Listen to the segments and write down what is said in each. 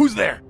Who's there?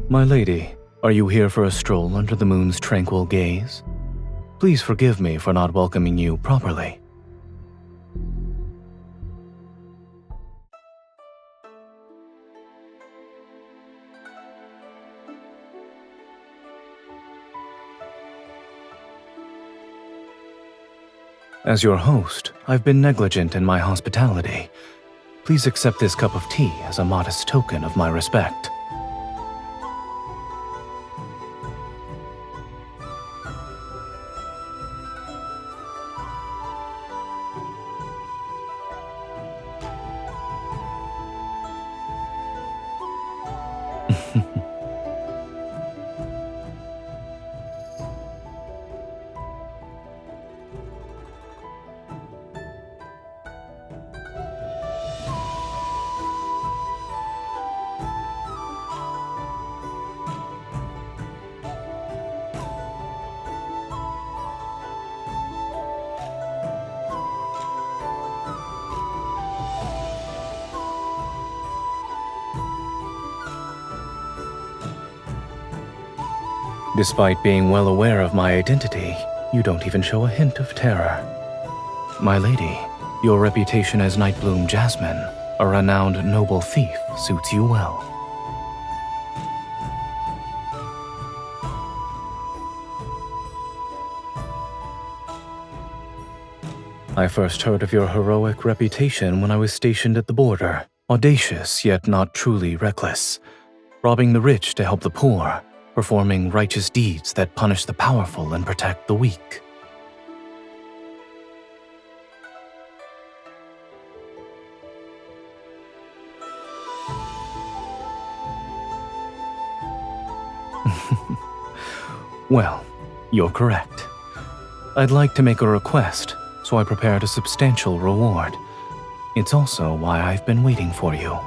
My lady, are you here for a stroll under the moon's tranquil gaze? Please forgive me for not welcoming you properly. As your host, I've been negligent in my hospitality. Please accept this cup of tea as a modest token of my respect. Despite being well aware of my identity, you don't even show a hint of terror. My lady, your reputation as Nightbloom Jasmine, a renowned noble thief, suits you well. I first heard of your heroic reputation when I was stationed at the border, audacious yet not truly reckless, robbing the rich to help the poor, performing righteous deeds that punish the powerful and protect the weak. Well, you're correct. I'd like to make a request, so I prepared a substantial reward. It's also why I've been waiting for you.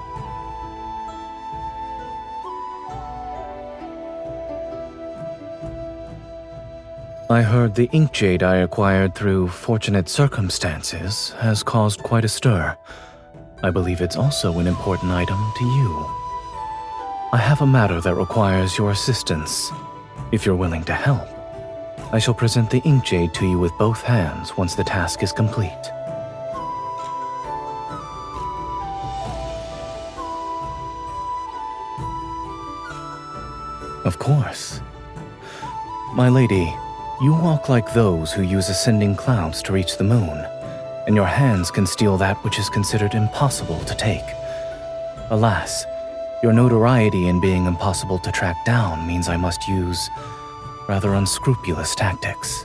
I heard the ink jade I acquired through fortunate circumstances has caused quite a stir. I believe it's also an important item to you. I have a matter that requires your assistance. If you're willing to help, I shall present the ink jade to you with both hands once the task is complete. Of course. My lady, you walk like those who use ascending clouds to reach the moon, and your hands can steal that which is considered impossible to take. Alas, your notoriety in being impossible to track down means I must use rather unscrupulous tactics.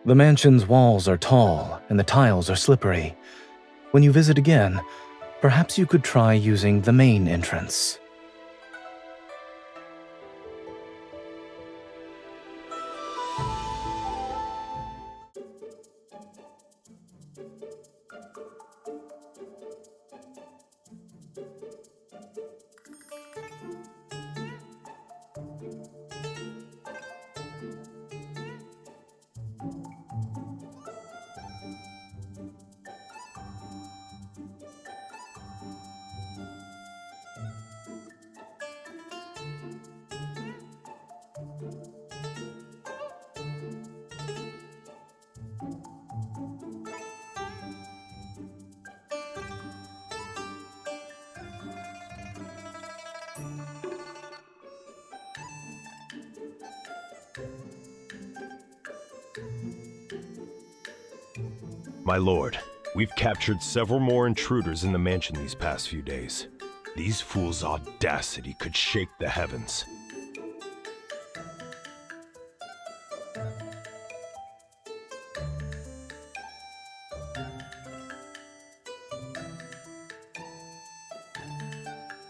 The mansion's walls are tall and the tiles are slippery. When you visit again, perhaps you could try using the main entrance. My lord, we've captured several more intruders in the mansion these past few days. These fools' audacity could shake the heavens.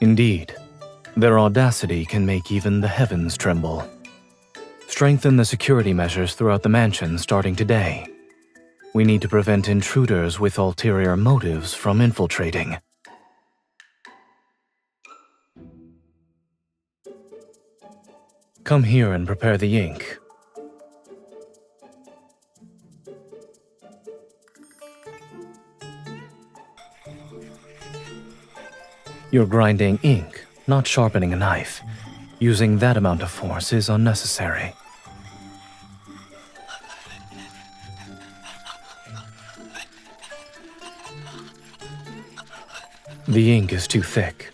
Indeed, their audacity can make even the heavens tremble. Strengthen the security measures throughout the mansion starting today. We need to prevent intruders with ulterior motives from infiltrating. Come here and prepare the ink. You're grinding ink, not sharpening a knife. Using that amount of force is unnecessary. The ink is too thick.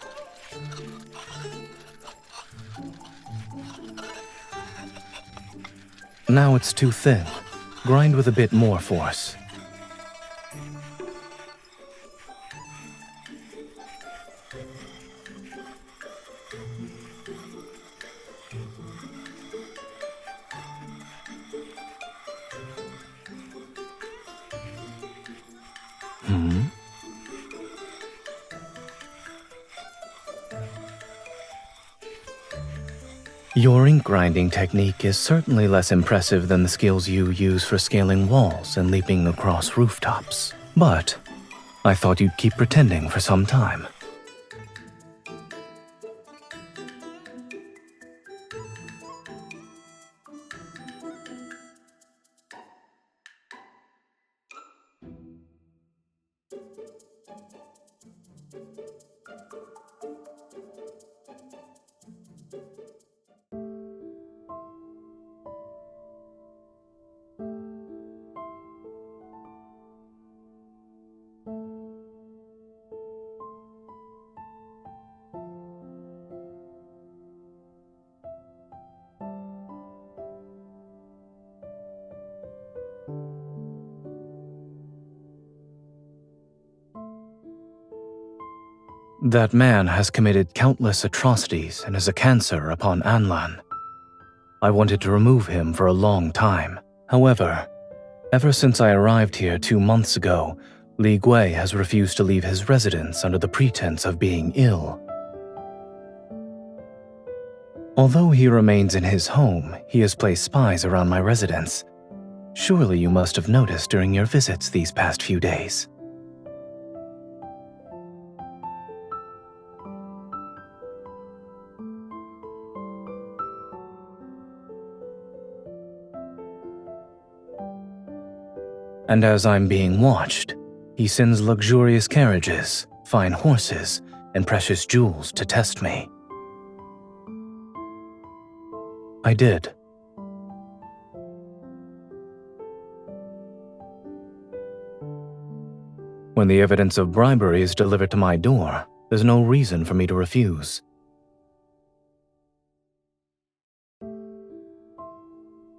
Now it's too thin. Grind with a bit more force. Your ink grinding technique is certainly less impressive than the skills you use for scaling walls and leaping across rooftops. But I thought you'd keep pretending for some time. That man has committed countless atrocities and is a cancer upon Anlan. I wanted to remove him for a long time. However, ever since I arrived here 2 months ago, Li Gui has refused to leave his residence under the pretense of being ill. Although he remains in his home, he has placed spies around my residence. Surely you must have noticed during your visits these past few days. And as I'm being watched, he sends luxurious carriages, fine horses, and precious jewels to test me. I did. When the evidence of bribery is delivered to my door, there's no reason for me to refuse.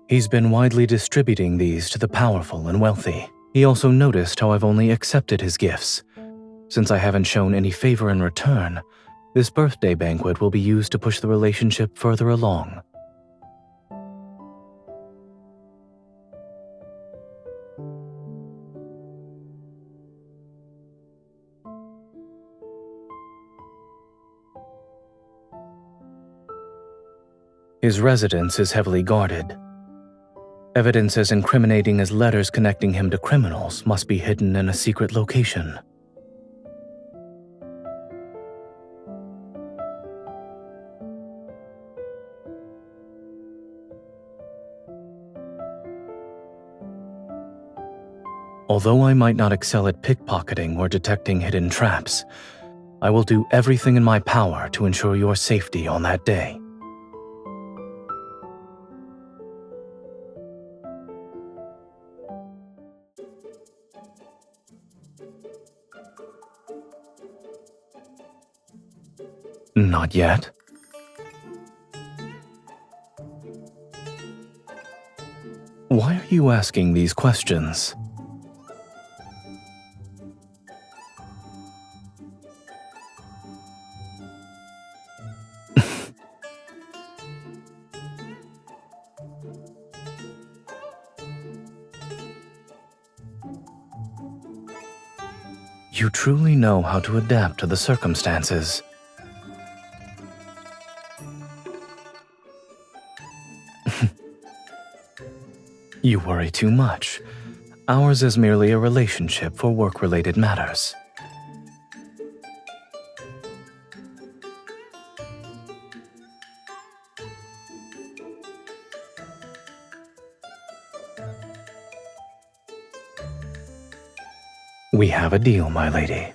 He's been widely distributing these to the powerful and wealthy. He also noticed how I've only accepted his gifts. Since I haven't shown any favor in return, this birthday banquet will be used to push the relationship further along. His residence is heavily guarded. Evidence as incriminating as letters connecting him to criminals must be hidden in a secret location. Although I might not excel at pickpocketing or detecting hidden traps, I will do everything in my power to ensure your safety on that day. Not yet. Why are you asking these questions? You truly know how to adapt to the circumstances. You worry too much. Ours is merely a relationship for work-related matters. We have a deal, my lady.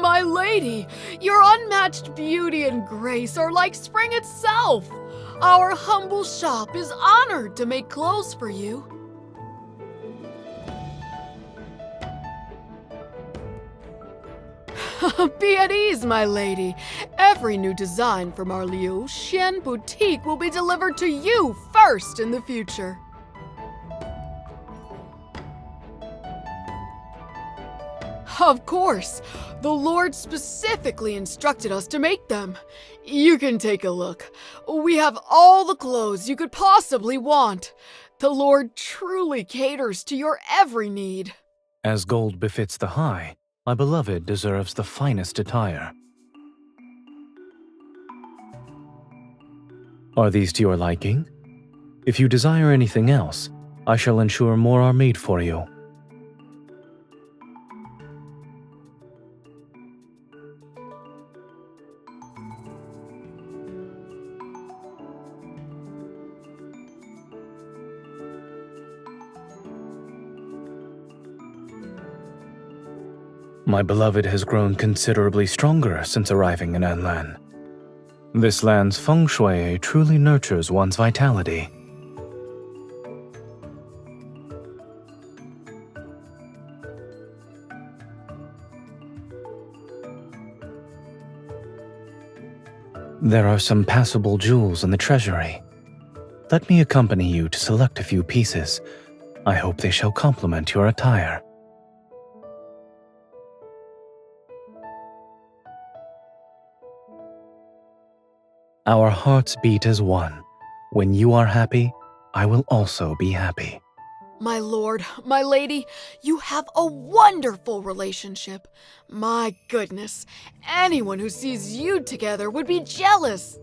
My lady, your unmatched beauty and grace are like spring itself. Our humble shop is honored to make clothes for you. Be at ease, my lady. Every new design from our Liu Xian boutique will be delivered to you first in the future. Of course, the Lord specifically instructed us to make them. You can take a look. We have all the clothes you could possibly want. The Lord truly caters to your every need. As gold befits the high, my beloved deserves the finest attire. Are these to your liking? If you desire anything else, I shall ensure more are made for you. My beloved has grown considerably stronger since arriving in Anlan. This land's feng shui truly nurtures one's vitality. There are some passable jewels in the treasury. Let me accompany you to select a few pieces. I hope they shall complement your attire. Our hearts beat as one. When you are happy, I will also be happy. My lord, my lady, you have a wonderful relationship. My goodness, anyone who sees you together would be jealous.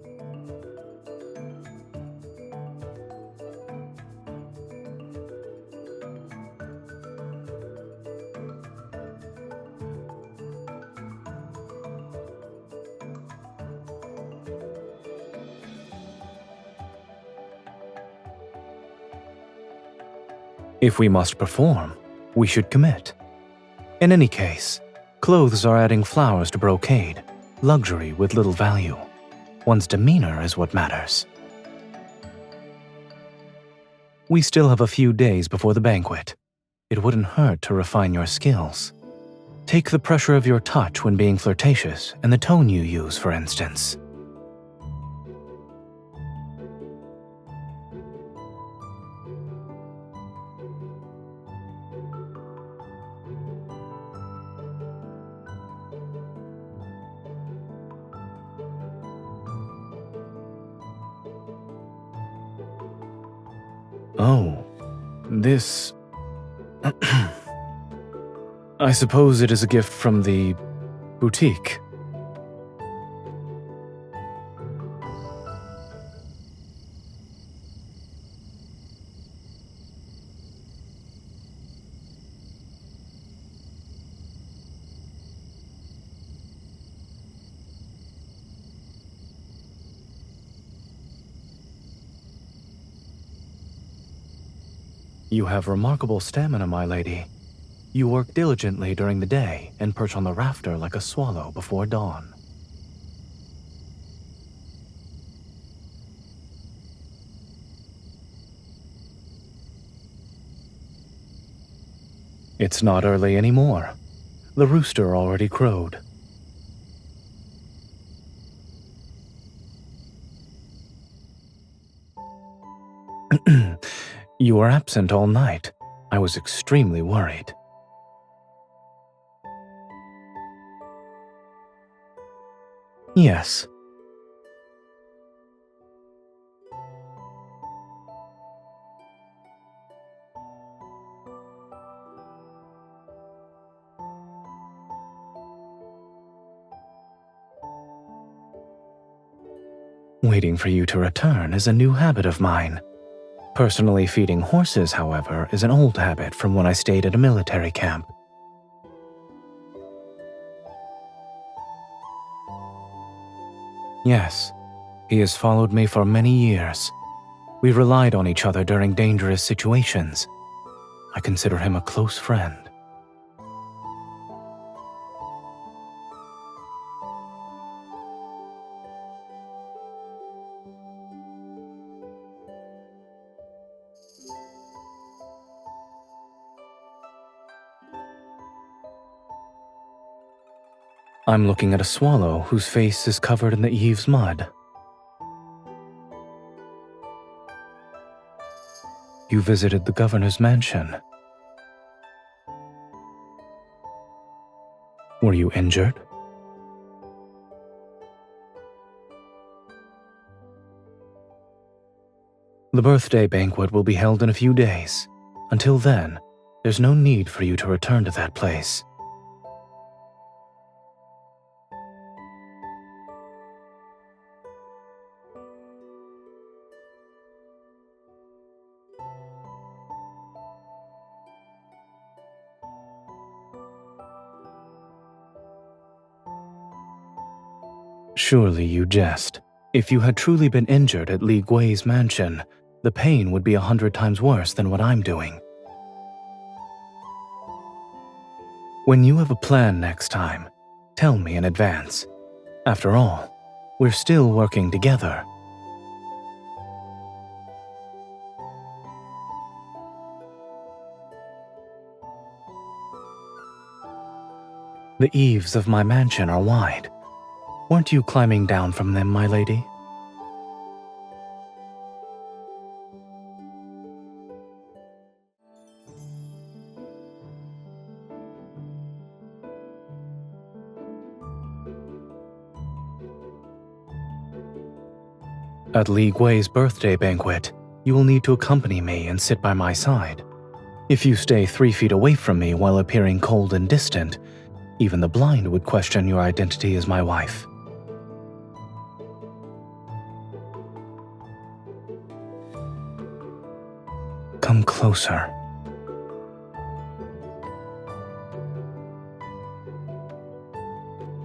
If we must perform, we should commit. In any case, clothes are adding flowers to brocade, luxury with little value. One's demeanor is what matters. We still have a few days before the banquet. It wouldn't hurt to refine your skills. Take the pressure of your touch when being flirtatious and the tone you use, for instance. Oh, this... I suppose it is a gift from the boutique. You have remarkable stamina, my lady. You work diligently during the day and perch on the rafter like a swallow before dawn. It's not early anymore. The rooster already crowed. You were absent all night. I was extremely worried. Yes. Waiting for you to return is a new habit of mine. Personally feeding horses, however, is an old habit from when I stayed at a military camp. Yes, he has followed me for many years. We relied on each other during dangerous situations. I consider him a close friend. I'm looking at a swallow whose face is covered in the eaves mud. You visited the governor's mansion. Were you injured? The birthday banquet will be held in a few days. Until then, there's no need for you to return to that place. Surely you jest. If you had truly been injured at Li Gui's mansion, the pain would be 100 times worse than what I'm doing. When you have a plan next time, tell me in advance. After all, we're still working together. The eaves of my mansion are wide. Weren't you climbing down from them, my lady? At Li Gui's birthday banquet, you will need to accompany me and sit by my side. If you stay 3 feet away from me while appearing cold and distant, even the blind would question your identity as my wife. Come closer.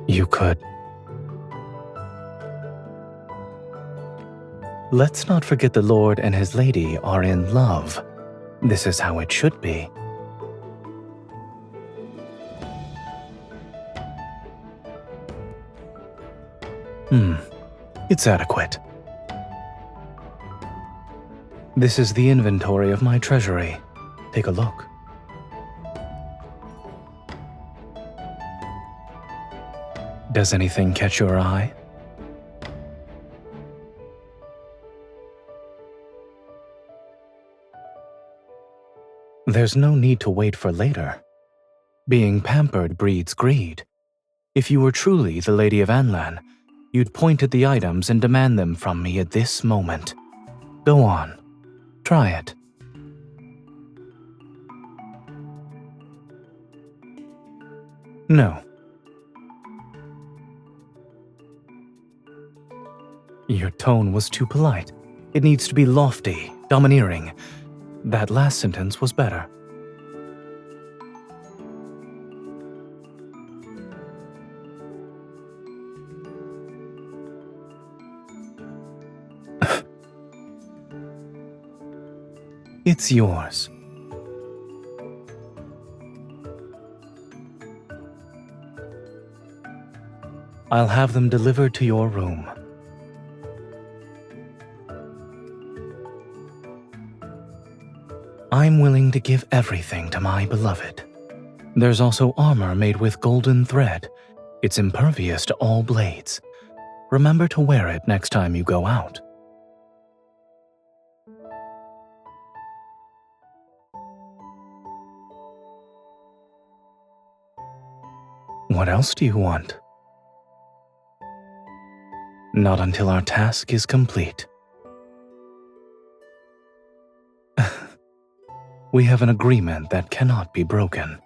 You could. Let's not forget the Lord and his lady are in love. This is how it should be. It's adequate. This is the inventory of my treasury. Take a look. Does anything catch your eye? There's no need to wait for later. Being pampered breeds greed. If you were truly the Lady of Anlan, you'd point at the items and demand them from me at this moment. Go on. Try it. No. Your tone was too polite. It needs to be lofty, domineering. That last sentence was better. It's yours. I'll have them delivered to your room. I'm willing to give everything to my beloved. There's also armor made with golden thread. It's impervious to all blades. Remember to wear it next time you go out. What else do you want? Not until our task is complete. We have an agreement that cannot be broken.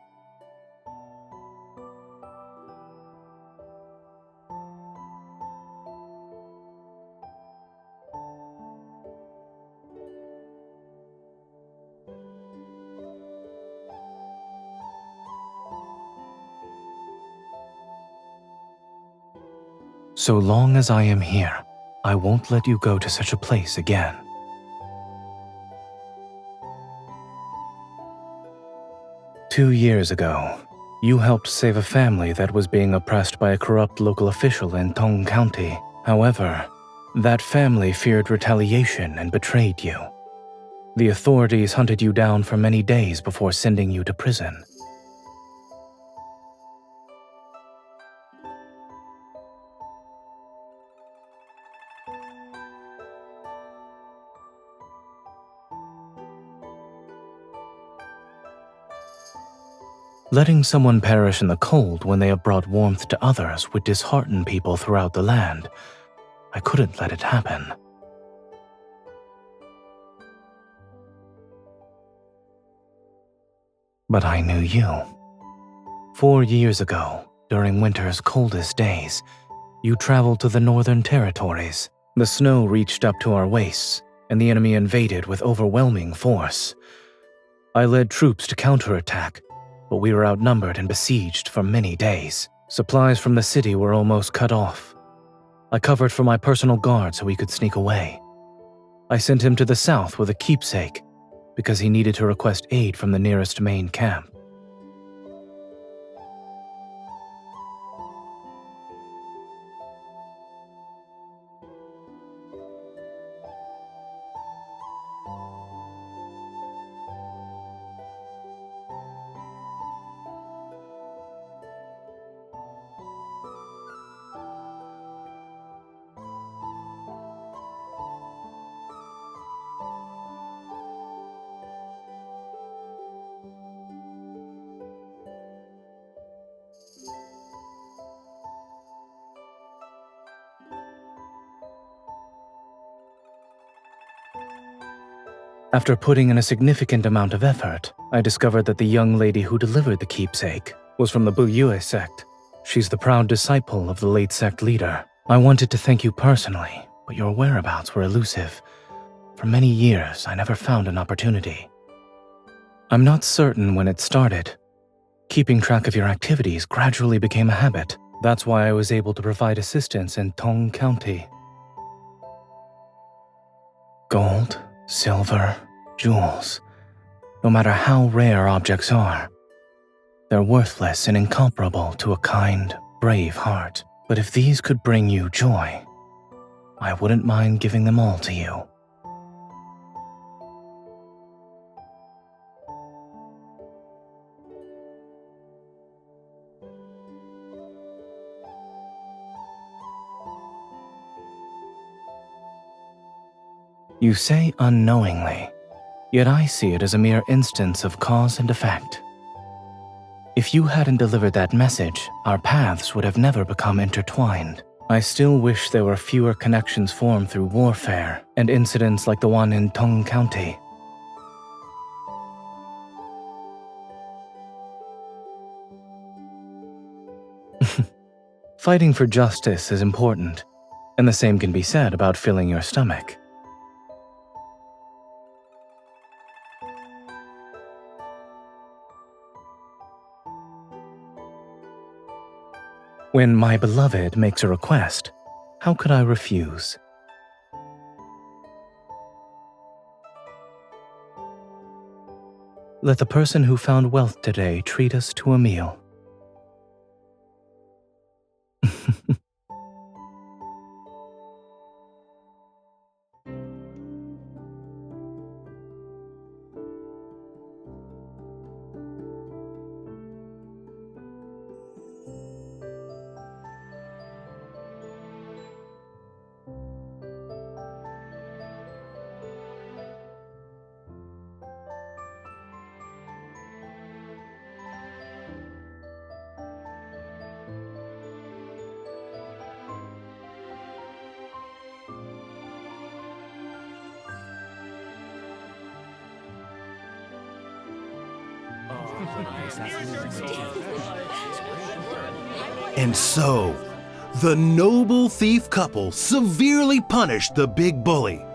So long as I am here, I won't let you go to such a place again. Two years ago, you helped save a family that was being oppressed by a corrupt local official in Tong County. However, that family feared retaliation and betrayed you. The authorities hunted you down for many days before sending you to prison. Letting someone perish in the cold when they have brought warmth to others would dishearten people throughout the land. I couldn't let it happen. But I knew you. 4 years ago, during winter's coldest days, you traveled to the northern territories. The snow reached up to our waists, and the enemy invaded with overwhelming force. I led troops to counterattack, but we were outnumbered and besieged for many days. Supplies from the city were almost cut off. I covered for my personal guard so he could sneak away. I sent him to the south with a keepsake, because he needed to request aid from the nearest main camp. After putting in a significant amount of effort, I discovered that the young lady who delivered the keepsake was from the Buyue sect. She's the proud disciple of the late sect leader. I wanted to thank you personally, but your whereabouts were elusive. For many years, I never found an opportunity. I'm not certain when it started. Keeping track of your activities gradually became a habit. That's why I was able to provide assistance in Tong County. Gold, silver, jewels. No matter how rare objects are, they're worthless and incomparable to a kind, brave heart. But if these could bring you joy, I wouldn't mind giving them all to you. You say unknowingly, yet I see it as a mere instance of cause and effect. If you hadn't delivered that message, our paths would have never become intertwined. I still wish there were fewer connections formed through warfare and incidents like the one in Tong County. Fighting for justice is important, and the same can be said about filling your stomach. When my beloved makes a request, how could I refuse? Let the person who found wealth today treat us to a meal. And so, the noble thief couple severely punished the big bully.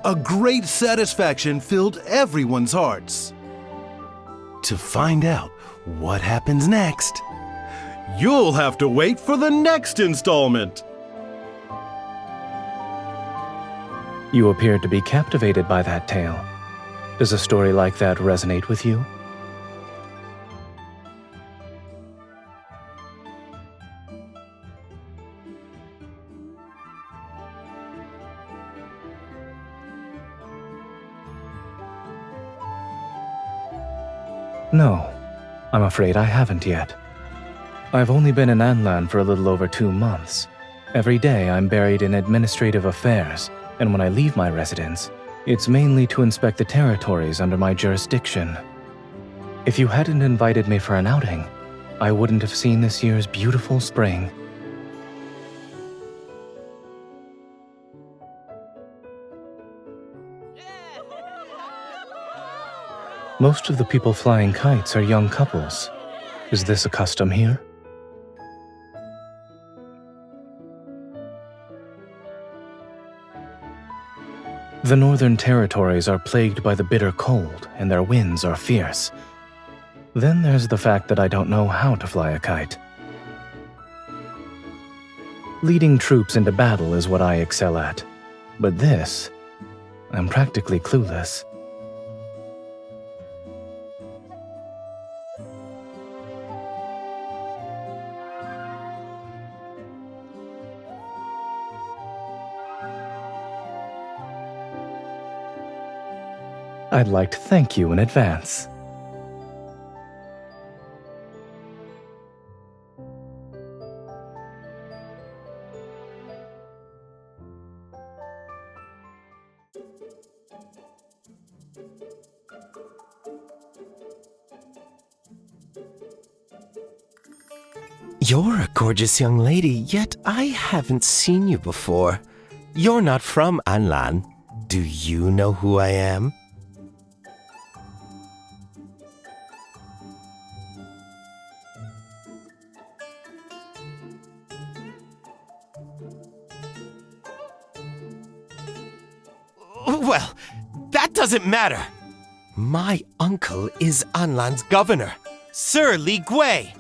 A great satisfaction filled everyone's hearts. To find out what happens next, you'll have to wait for the next installment. You appeared to be captivated by that tale. Does a story like that resonate with you? No, I'm afraid I haven't yet. I've only been in Anlan for a little over 2 months. Every day I'm buried in administrative affairs, and when I leave my residence, it's mainly to inspect the territories under my jurisdiction. If you hadn't invited me for an outing, I wouldn't have seen this year's beautiful spring. Most of the people flying kites are young couples. Is this a custom here? The northern territories are plagued by the bitter cold, and their winds are fierce. Then there's the fact that I don't know how to fly a kite. Leading troops into battle is what I excel at. But this, I'm practically clueless. I'd like to thank you in advance. You're a gorgeous young lady, yet I haven't seen you before. You're not from Anlan. Do you know who I am? Well, that doesn't matter. My uncle is Anlan's governor, Sir Ligk.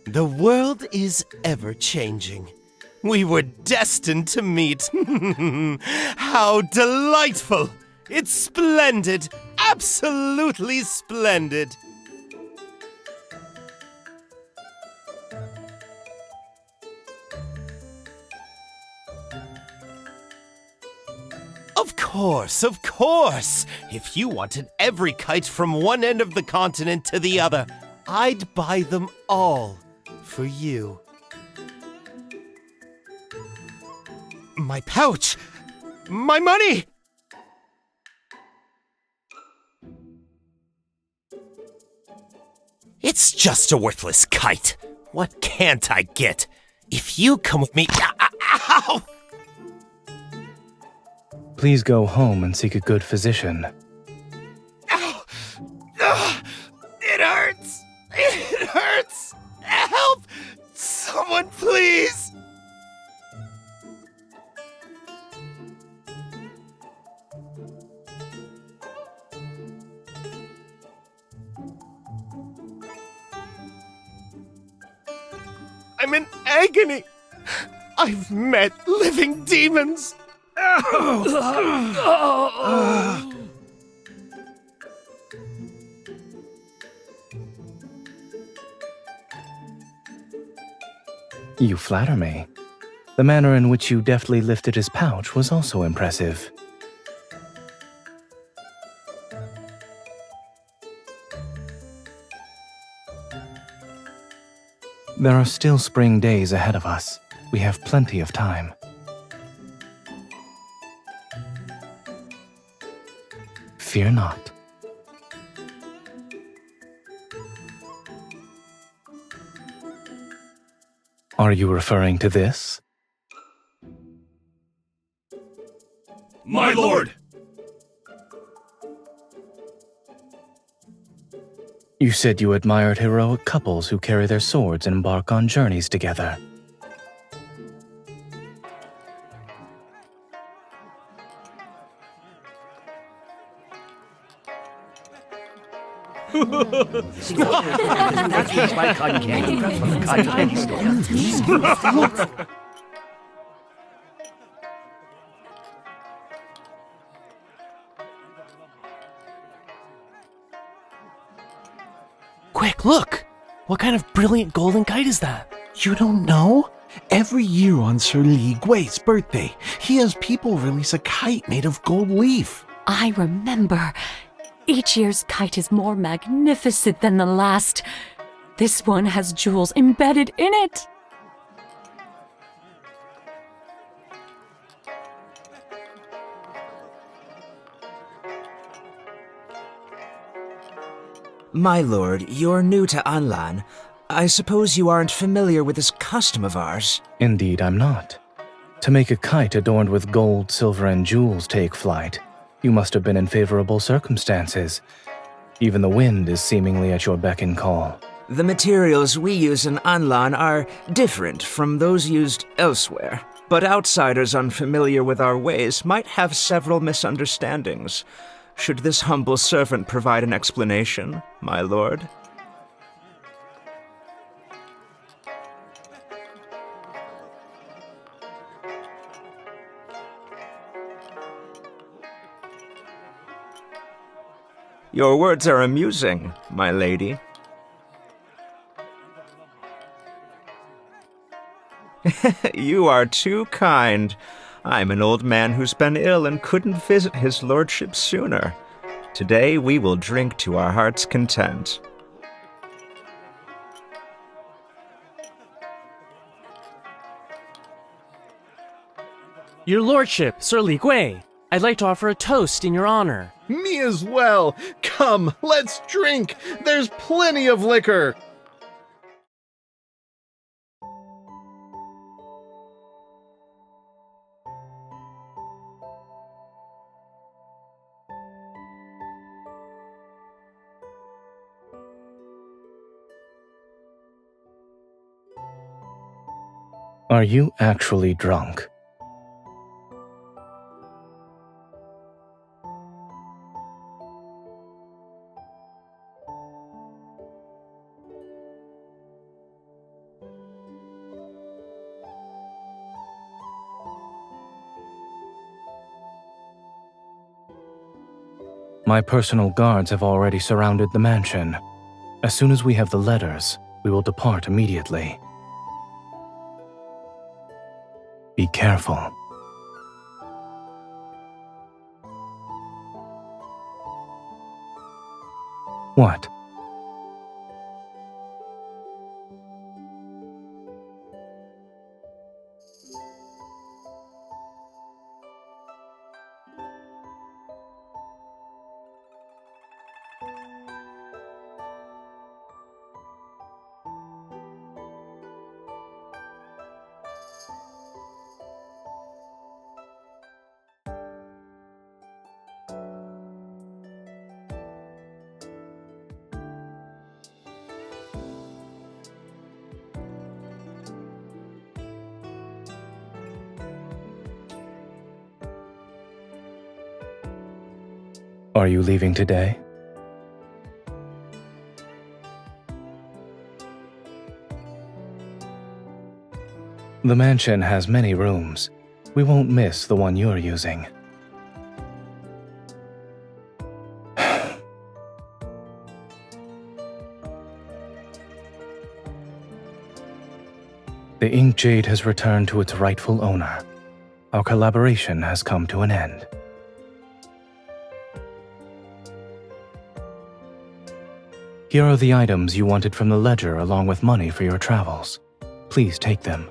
The world is ever-changing. We were destined to meet. How delightful! It's splendid! Absolutely splendid! Of course! If you wanted every kite from one end of the continent to the other, I'd buy them all for you. My pouch! My money! It's just a worthless kite. What can't I get? If you come with me... Ow! Please go home and seek a good physician. Ow! It hurts! It hurts! Help! Someone, please! I'm in agony! I've met living demons! You flatter me. The manner in which you deftly lifted his pouch was also impressive. There are still spring days ahead of us. We have plenty of time. Fear not. Are you referring to this? My lord, You said you admired heroic couples who carry their swords and embark on journeys together. Quick, look! What kind of brilliant golden kite is that? You don't know? Every year on Sir Li Gui's birthday, he has people release a kite made of gold leaf. I remember. Each year's kite is more magnificent than the last. This one has jewels embedded in it. My lord, you're new to Anlan. I suppose you aren't familiar with this custom of ours. Indeed, I'm not. To make a kite adorned with gold, silver, and jewels take flight, you must have been in favorable circumstances. Even the wind is seemingly at your beck and call. The materials we use in Anlan are different from those used elsewhere, but outsiders unfamiliar with our ways might have several misunderstandings. Should this humble servant provide an explanation, my lord? Your words are amusing, my lady. You are too kind. I'm an old man who's been ill and couldn't visit his lordship sooner. Today we will drink to our heart's content. Your lordship, Sir Li Gui, I'd like to offer a toast in your honor. Me as well. Come, let's drink. There's plenty of liquor. Are you actually drunk? My personal guards have already surrounded the mansion. As soon as we have the letters, we will depart immediately. Be careful. What? Are you leaving today? The mansion has many rooms. We won't miss the one you're using. The ink jade has returned to its rightful owner. Our collaboration has come to an end. Here are the items you wanted from the ledger along with money for your travels. Please take them.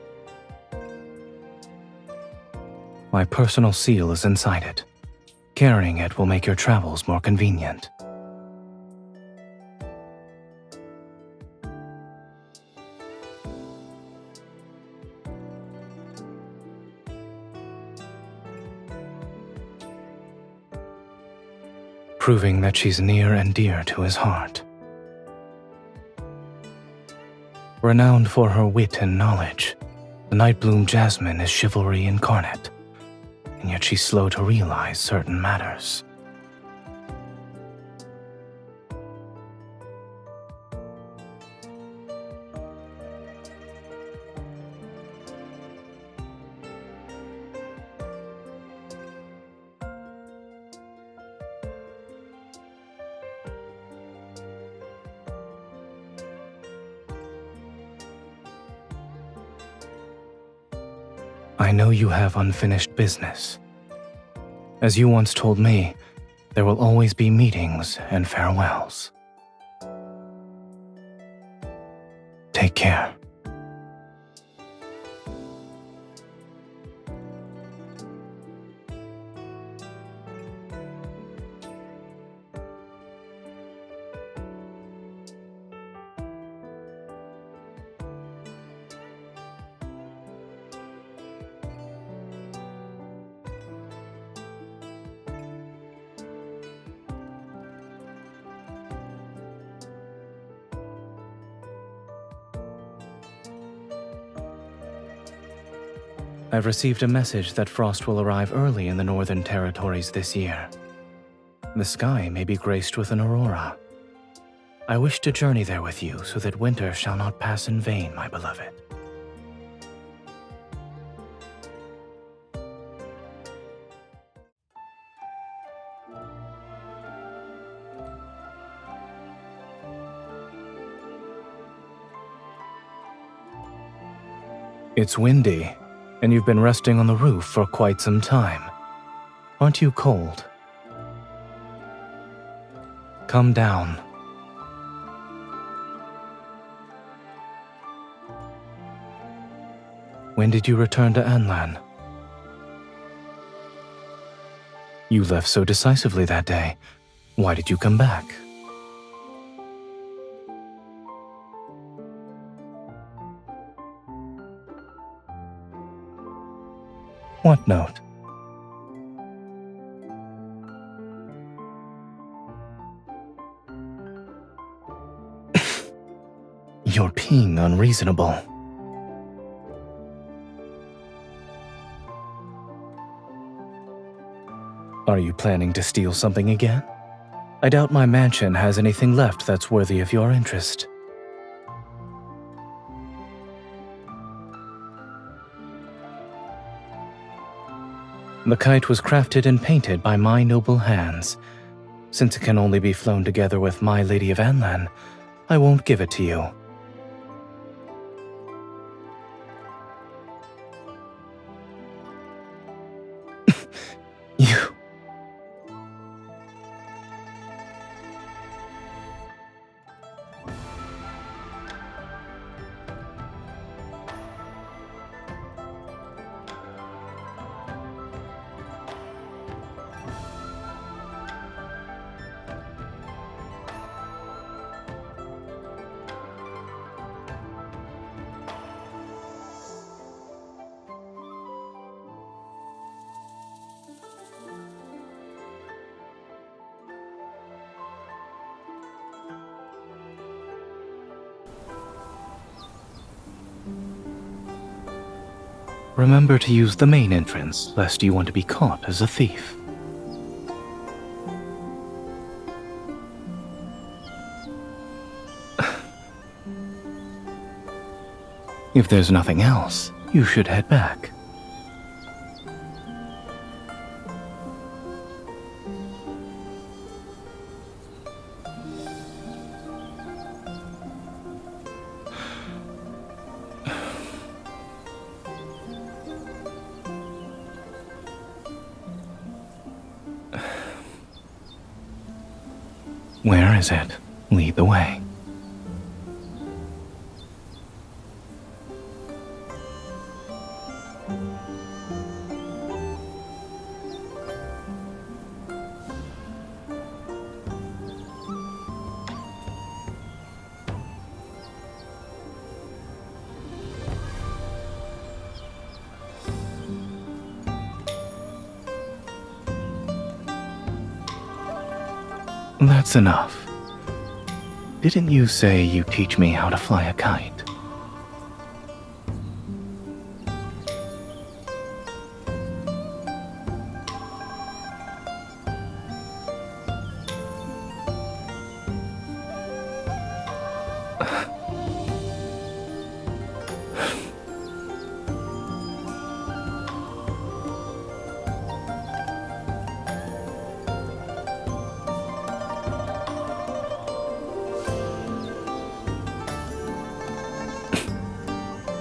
My personal seal is inside it. Carrying it will make your travels more convenient. Proving that she's near and dear to his heart. Renowned for her wit and knowledge, the Nightbloom Jasmine is chivalry incarnate, and yet she's slow to realize certain matters. I know you have unfinished business. As you once told me, there will always be meetings and farewells. Take care. I've received a message that frost will arrive early in the northern territories this year. The sky may be graced with an aurora. I wish to journey there with you so that winter shall not pass in vain, my beloved. It's windy, and you've been resting on the roof for quite some time. Aren't you cold? Come down. When did you return to Anlan? You left so decisively that day. Why did you come back? What note? You're being unreasonable. Are you planning to steal something again? I doubt my mansion has anything left that's worthy of your interest. The kite was crafted and painted by my noble hands. Since it can only be flown together with my Lady of Anlan, I won't give it to you. You... Remember to use the main entrance, lest you want to be caught as a thief. If there's nothing else, you should head back. Where is it? Lead the way. That's enough. Didn't you say you teach me how to fly a kite?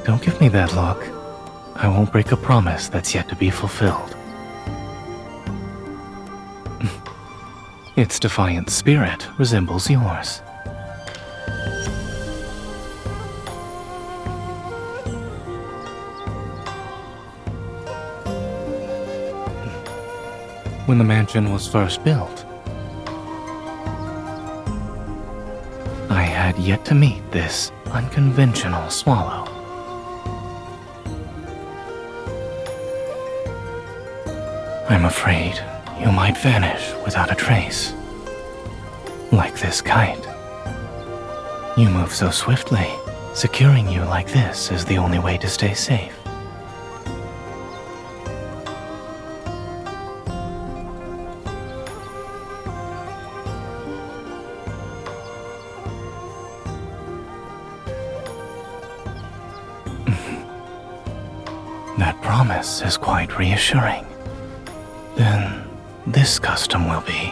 Don't give me that look. I won't break a promise that's yet to be fulfilled. Its defiant spirit resembles yours. When the mansion was first built, I had yet to meet this unconventional swallow. I'm afraid you might vanish without a trace. Like this kite. You move so swiftly, securing you like this is the only way to stay safe. That promise is quite reassuring. Then this custom will be.